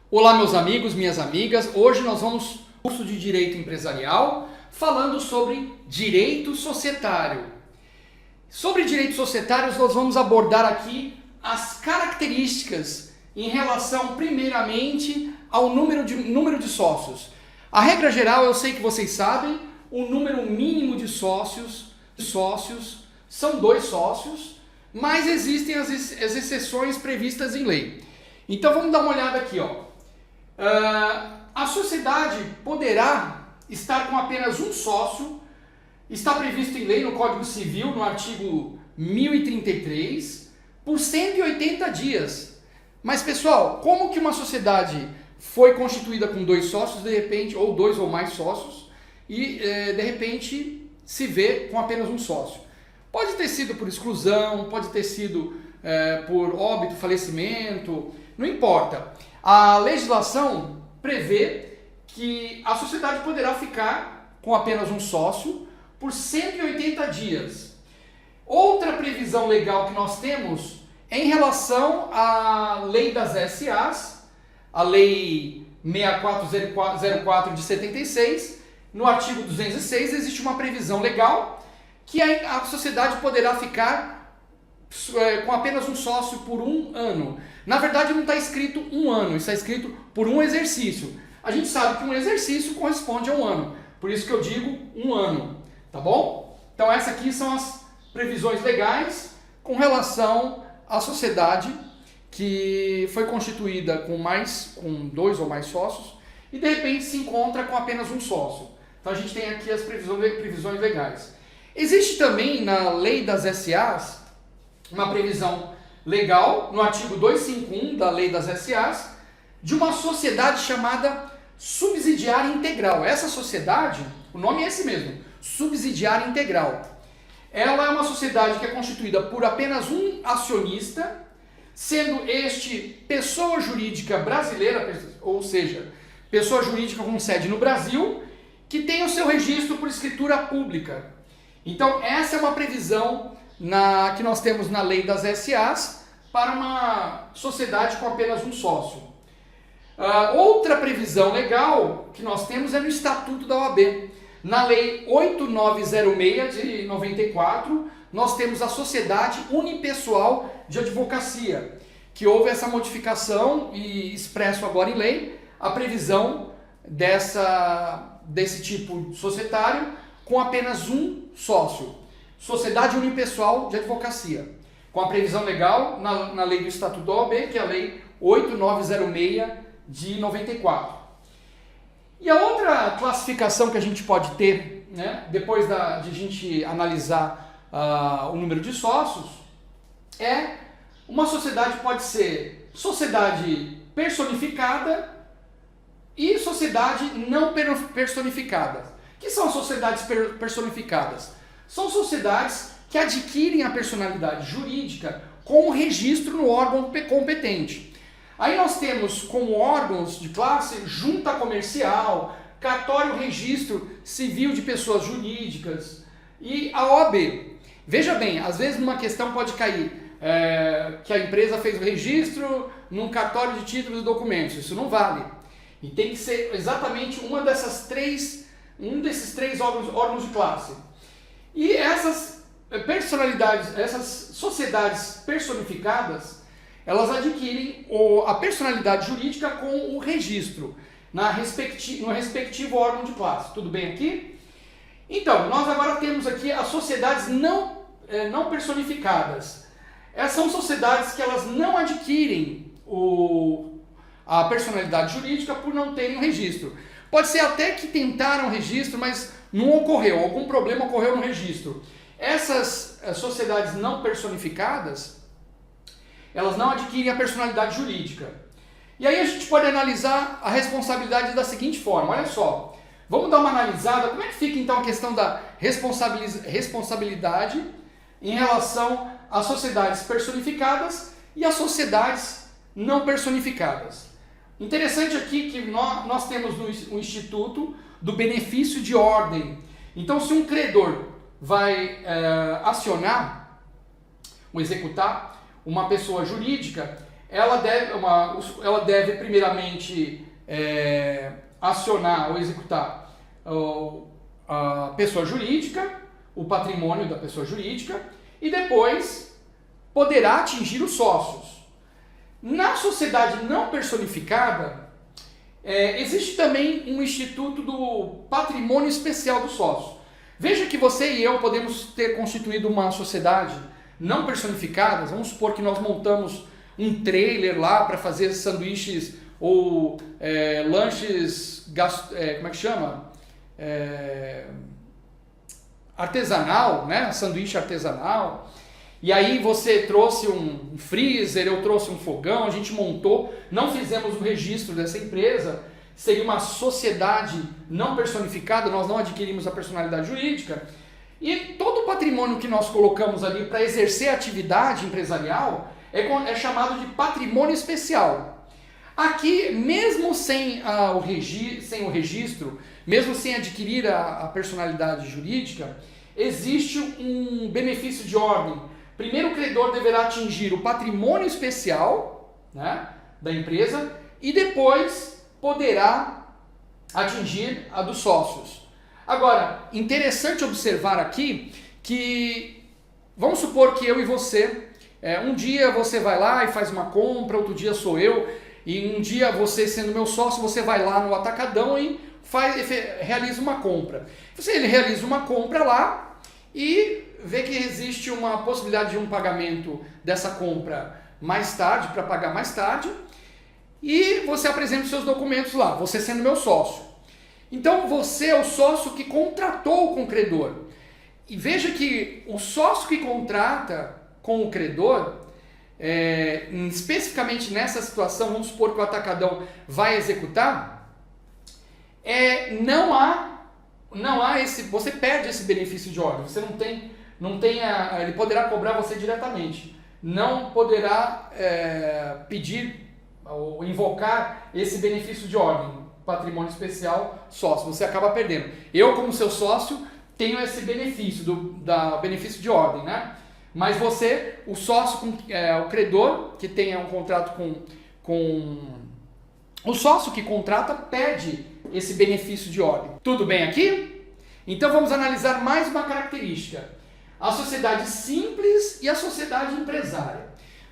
Olá meus amigos, minhas amigas, hoje nós vamos curso de Direito Empresarial falando sobre Direito Societário. Sobre Direitos Societários nós vamos abordar aqui as características em relação primeiramente ao número de sócios. A regra geral, eu sei que vocês sabem, o número mínimo de sócios são 2 sócios, mas existem as exceções previstas em lei. Então vamos dar uma olhada aqui, ó. A sociedade poderá estar com apenas um sócio, está previsto em lei no Código Civil, no artigo 1033, por 180 dias. Mas pessoal, como que uma sociedade foi constituída com 2 sócios, de repente, ou 2 ou mais sócios, e de repente se vê com apenas um sócio? Pode ter sido por exclusão, pode ter sido por óbito, falecimento, não importa. A legislação prevê que a sociedade poderá ficar com apenas um sócio por 180 dias. Outra previsão legal que nós temos é em relação à lei das SAs, a lei 6404 de 76, no artigo 206 existe uma previsão legal que a sociedade poderá ficar com apenas um sócio por 1 ano. Na verdade não está escrito 1 ano, está escrito por um exercício. A gente sabe que um exercício corresponde a 1 ano, por isso que eu digo 1 ano, tá bom? Então essas aqui são as previsões legais com relação à sociedade que foi constituída com 2 ou mais sócios e de repente se encontra com apenas um sócio. Então a gente tem aqui as previsões legais. Existe também na lei das SAs uma previsão legal, no artigo 251 da lei das SAs, de uma sociedade chamada subsidiária integral. Essa sociedade, o nome é esse mesmo, subsidiária integral. Ela é uma sociedade que é constituída por apenas um acionista, sendo este pessoa jurídica brasileira, ou seja, pessoa jurídica com sede no Brasil, que tem o seu registro por escritura pública. Então essa é uma previsão que nós temos na lei das SAs para uma sociedade com apenas um sócio. Outra previsão legal que nós temos é no Estatuto da OAB. Na lei 8906 de 94, nós temos a Sociedade Unipessoal de Advocacia, que houve essa modificação e expresso agora em lei a previsão desse tipo societário com apenas um sócio. Sociedade Unipessoal de Advocacia, com a previsão legal na lei do Estatuto da OAB, que é a lei 8906 de 94. E a outra classificação que a gente pode ter, né, depois de a gente analisar o número de sócios, é uma sociedade pode ser sociedade personificada e sociedade não personificada. O que são as sociedades personificadas? São sociedades que adquirem a personalidade jurídica com o registro no órgão competente. Aí nós temos como órgãos de classe junta comercial, cartório registro civil de pessoas jurídicas e a OAB. Veja bem, às vezes numa questão pode cair que a empresa fez o registro num cartório de títulos e documentos. Isso não vale. E tem que ser exatamente um desses três órgãos de classe. E essas personalidades, essas sociedades personificadas, elas adquirem a personalidade jurídica com o registro no respectivo órgão de classe. Tudo bem aqui? Então, nós agora temos aqui as sociedades não personificadas. Essas são sociedades que elas não adquirem a personalidade jurídica por não terem o registro. Pode ser até que tentaram o registro, mas não ocorreu, algum problema ocorreu no registro. Essas sociedades não personificadas, elas não adquirem a personalidade jurídica. E aí a gente pode analisar a responsabilidade da seguinte forma, olha só. Vamos dar uma analisada, como é que fica então a questão da responsabilidade em relação às sociedades personificadas e às sociedades não personificadas. Interessante aqui que nós temos um instituto do benefício de ordem. Então, se um credor vai executar uma pessoa jurídica, ela deve primeiramente acionar ou executar a pessoa jurídica, o patrimônio da pessoa jurídica, e depois poderá atingir os sócios. Na sociedade não personificada, existe também um instituto do patrimônio especial do sócio. Veja que você e eu podemos ter constituído uma sociedade não personificada. Vamos supor que nós montamos um trailer lá para fazer sanduíches ou lanches, como é que chama? Artesanal, né? Sanduíche artesanal. E aí você trouxe um freezer, eu trouxe um fogão, a gente montou, não fizemos o registro dessa empresa, seria uma sociedade não personificada, nós não adquirimos a personalidade jurídica, e todo o patrimônio que nós colocamos ali para exercer a atividade empresarial é chamado de patrimônio especial. Aqui, mesmo sem o registro, mesmo sem adquirir a personalidade jurídica, existe um benefício de ordem. Primeiro, o credor deverá atingir o patrimônio especial, né, da empresa, e depois poderá atingir a dos sócios. Agora, interessante observar aqui que, vamos supor que eu e você, um dia você vai lá e faz uma compra, outro dia sou eu, e um dia você, sendo meu sócio, você vai lá no Atacadão e realiza uma compra. Ele realiza uma compra lá e vê que existe uma possibilidade de um pagamento dessa compra mais tarde, para pagar mais tarde, e você apresenta os seus documentos lá, você sendo meu sócio. Então você é o sócio que contratou com o credor. E veja que o sócio que contrata com o credor, especificamente nessa situação, vamos supor que o Atacadão vai executar, não há esse, você perde esse benefício de ordem, você ele poderá cobrar você diretamente, não poderá pedir ou invocar esse benefício de ordem, patrimônio especial sócio, você acaba perdendo. Eu, como seu sócio, tenho esse benefício, benefício de ordem, né? Mas você, o sócio, o credor, que tenha um contrato com o sócio que contrata, perde esse benefício de ordem. Tudo bem aqui? Então vamos analisar mais uma característica. A sociedade simples e a sociedade empresária.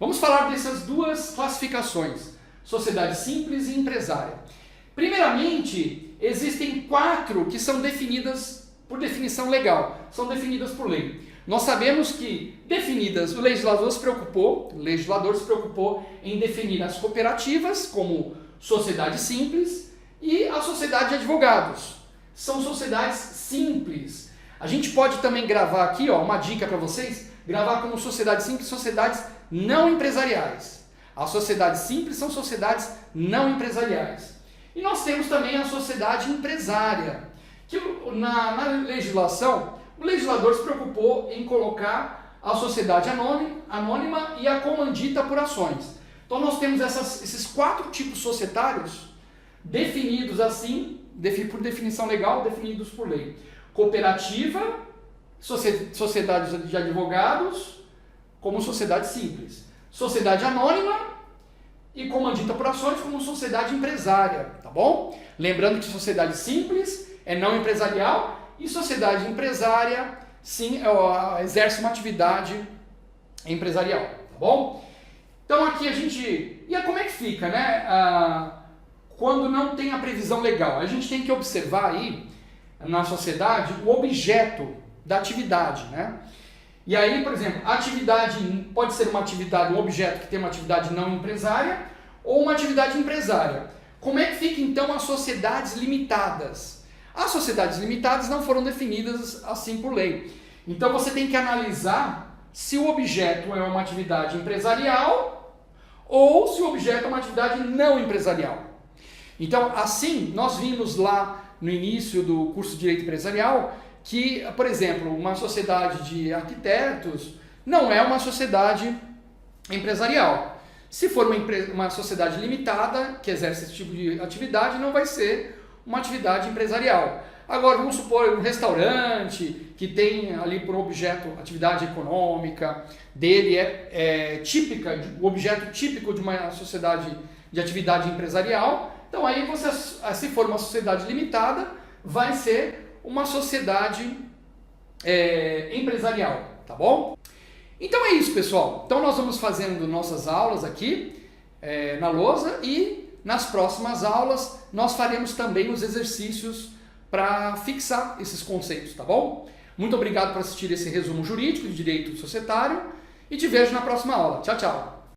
Vamos falar dessas duas classificações, sociedade simples e empresária. Primeiramente, existem 4 que são definidas por definição legal, são definidas por lei. Nós sabemos que definidas, o legislador se preocupou em definir as cooperativas como sociedade simples e a sociedade de advogados. São sociedades simples. A gente pode também gravar aqui, uma dica para vocês, gravar como sociedade simples, sociedades não empresariais. As sociedades simples são sociedades não empresariais. E nós temos também a sociedade empresária, que na legislação, o legislador se preocupou em colocar a sociedade anônima e a comandita por ações. Então nós temos esses 4 tipos societários definidos assim, por definição legal, definidos por lei. Cooperativa, sociedade de advogados, como sociedade simples. Sociedade anônima e comandita por ações como sociedade empresária, tá bom? Lembrando que sociedade simples é não empresarial e sociedade empresária, sim, exerce uma atividade empresarial, tá bom? Então aqui e como é que fica, né? Quando não tem a previsão legal, a gente tem que observar aí na sociedade o objeto da atividade, né? E aí, por exemplo, a atividade pode ser um objeto que tem uma atividade não empresária ou uma atividade empresária. Como é que fica então as sociedades limitadas? As sociedades limitadas não foram definidas assim por lei. Então você tem que analisar se o objeto é uma atividade empresarial ou se o objeto é uma atividade não empresarial. Então, assim, nós vimos lá no início do curso de Direito Empresarial que, por exemplo, uma sociedade de arquitetos não é uma sociedade empresarial. Se for uma sociedade limitada, que exerce esse tipo de atividade, não vai ser uma atividade empresarial. Agora, vamos supor um restaurante que tem ali por objeto atividade econômica dele, típica, o objeto típico de uma sociedade de atividade empresarial. Então aí você, se for uma sociedade limitada, vai ser uma sociedade empresarial, tá bom? Então é isso, pessoal. Então nós vamos fazendo nossas aulas aqui na lousa e nas próximas aulas nós faremos também os exercícios para fixar esses conceitos, tá bom? Muito obrigado por assistir esse resumo jurídico de direito societário e te vejo na próxima aula. Tchau, tchau!